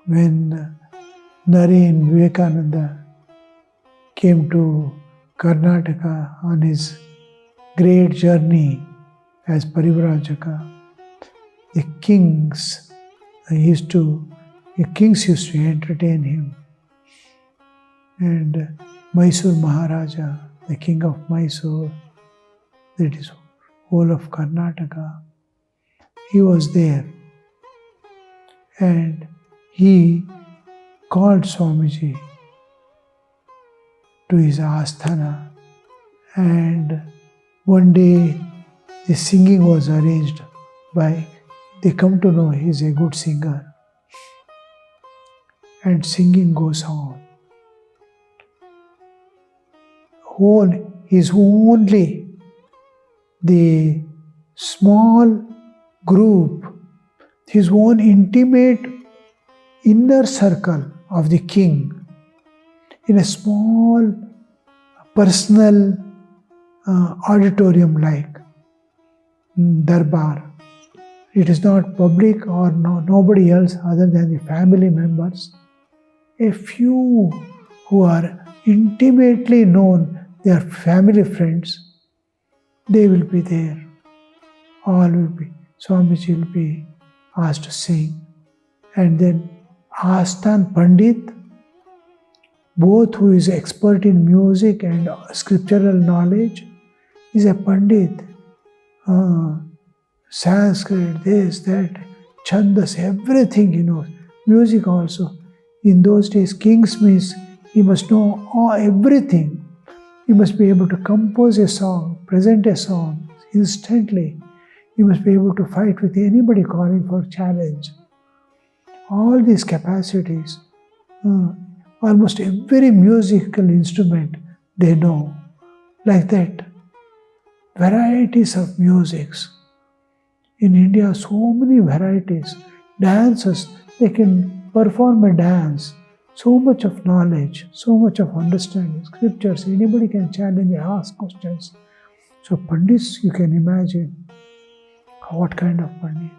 when Naren Vivekananda came to Karnataka on his great journey as Parivrajaka, the kings used to entertain him. And Mysore Maharaja, the king of Mysore, that is whole of Karnataka, he was there. And he called Swamiji to his asthana, and one day the singing was arranged by, they come to know he is a good singer, and singing goes on. Is only the small group, his own intimate inner circle of the king, in a small personal auditorium like darbar. It is not public or nobody else other than the family members. A few who are intimately known, they are family friends, they will be there. All will be, Swamiji will be asked to sing. And then Asthan Pandit, both who is expert in music and scriptural knowledge, is a Pandit. Sanskrit, this, that, Chandas, everything he knows. Music also. In those days, kings means he must know everything. He must be able to compose a song, present a song instantly. He must be able to fight with anybody calling for challenge. All these capacities, almost every musical instrument they know. Like that, varieties of musics. In India, so many varieties. Dances, they can perform a dance. So much of knowledge, so much of understanding. Scriptures, anybody can challenge, ask questions. So Pandits, you can imagine what kind of Pandit.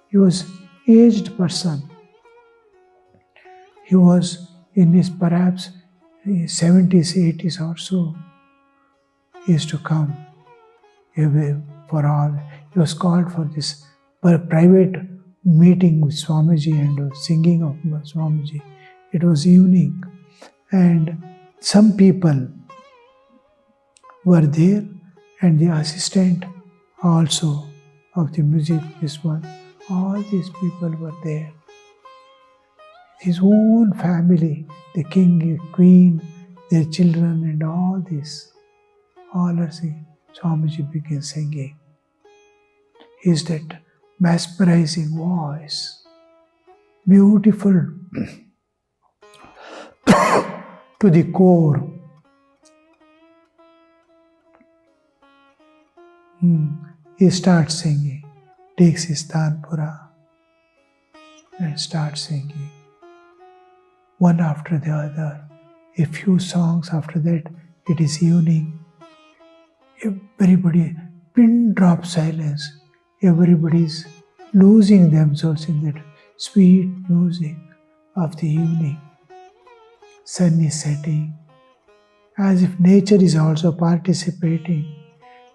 He was aged person. He was in his perhaps 70s, 80s or so. He used to come for all. He was called for this private meeting with Swamiji and singing of Swamiji. It was evening, and some people were there, and the assistant also of the music, this one, all these people were there. His own family, the king, the queen, their children, and all this, all are singing. Swamiji began singing. Is that mesmerizing voice, beautiful to the core. He starts singing, takes his tanpura and starts singing. One after the other, a few songs after that, it is evening. Everybody, pin drop silence. Everybody is losing themselves in that sweet music of the evening. Sun is setting, as if nature is also participating.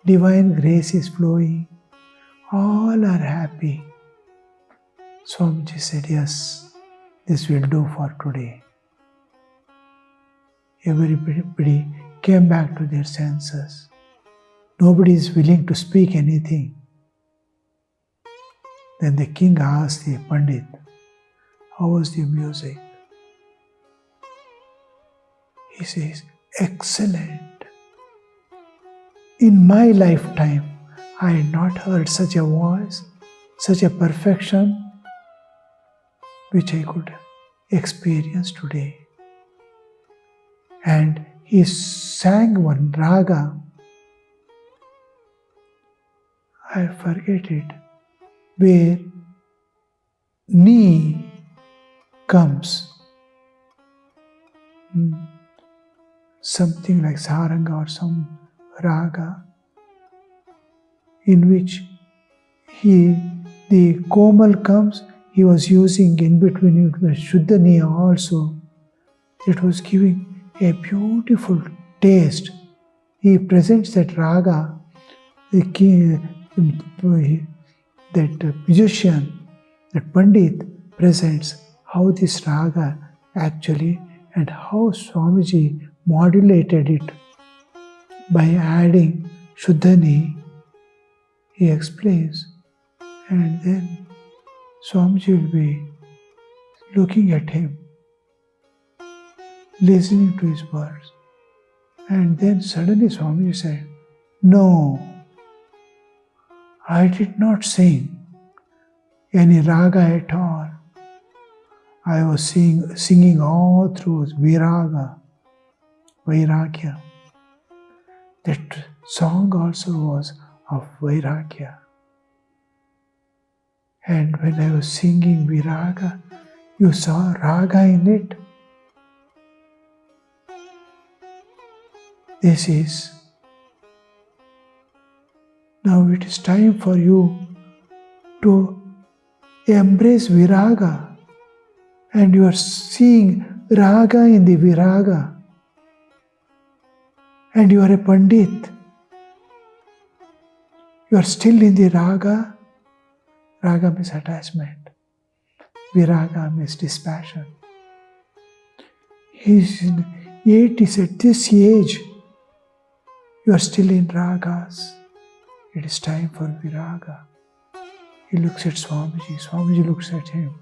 Divine grace is flowing. All are happy. Swamiji said, yes, this will do for today. Everybody came back to their senses. Nobody is willing to speak anything. Then the king asked the Pandit, how was the music? He says, excellent. In my lifetime, I had not heard such a voice, such a perfection, which I could experience today. And he sang one raga. I forget it, where ni comes. Something like saranga or some raga, in which the komal comes, he was using in between it was Shuddhaniya also. It was giving a beautiful taste. He presents that raga, the king, that musician, that Pandit presents how this raga actually and how Swamiji modulated it by adding Shuddhani. He explains, and then Swamiji will be looking at him, listening to his words. And then suddenly Swamiji said, "No, I did not sing any raga at all. I was singing all through Viraga, Vairagya. That song also was of Vairagya. And when I was singing Viraga, you saw raga in it. This is, now it is time for you to embrace Viraga, and you are seeing raga in the Viraga, and you are a Pandit. You are still in the raga. Raga means attachment. Viraga means dispassion. He is in 80s, at this age, you are still in ragas. It is time for Viraga. He looks at Swamiji. Swamiji looks at him.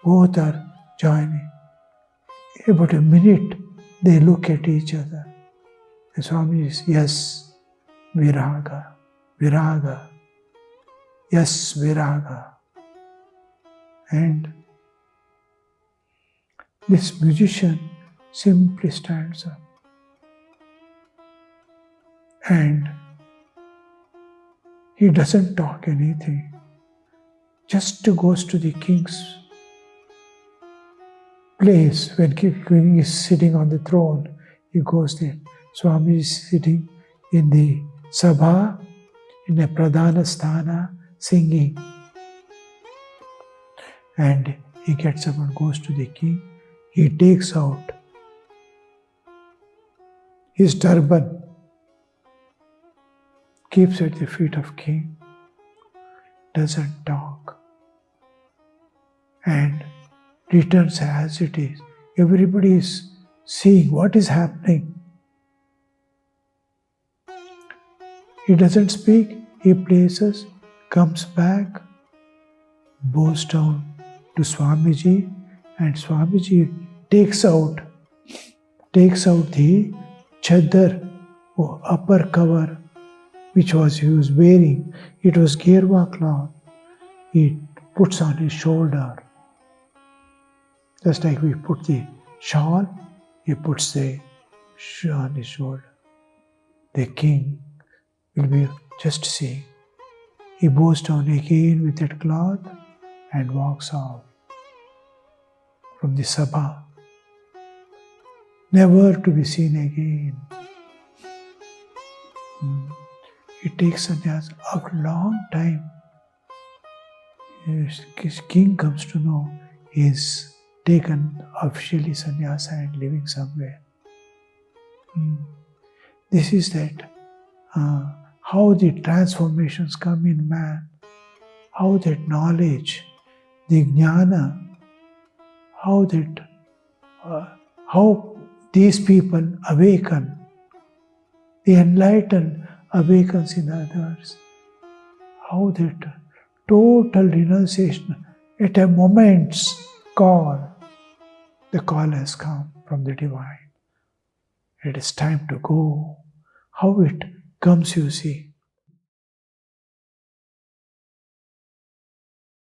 Both are joining. About a minute, they look at each other. And Swamiji says, "Yes, Viraga, Viraga. Yes, Viraga." And this musician simply stands up and he doesn't talk anything, just goes to the king's place. When king is sitting on the throne, he goes there. Swami is sitting in the sabha, in a pradhana sthana, singing. And he gets up and goes to the king. He takes out his turban, keeps at the feet of king, doesn't talk, and returns as it is. Everybody is seeing what is happening. He doesn't speak, he places, comes back, bows down to Swamiji, and Swamiji takes out the chadar, or upper cover, which he was wearing. It was gerwa cloth. He puts on his shoulder. Just like we put the shawl, he puts the on his shoulder. The king will be just seeing. He bows down again with that cloth and walks off from the sabha, never to be seen again. It takes sannyas a long time. His king comes to know he is taken officially sannyasa and living somewhere. This is that how the transformations come in man, how that knowledge, the jnana, how these people awaken, the enlightened awakens in others, how that total renunciation at a moment's call, the call has come from the divine. It is time to go. How it comes, you see.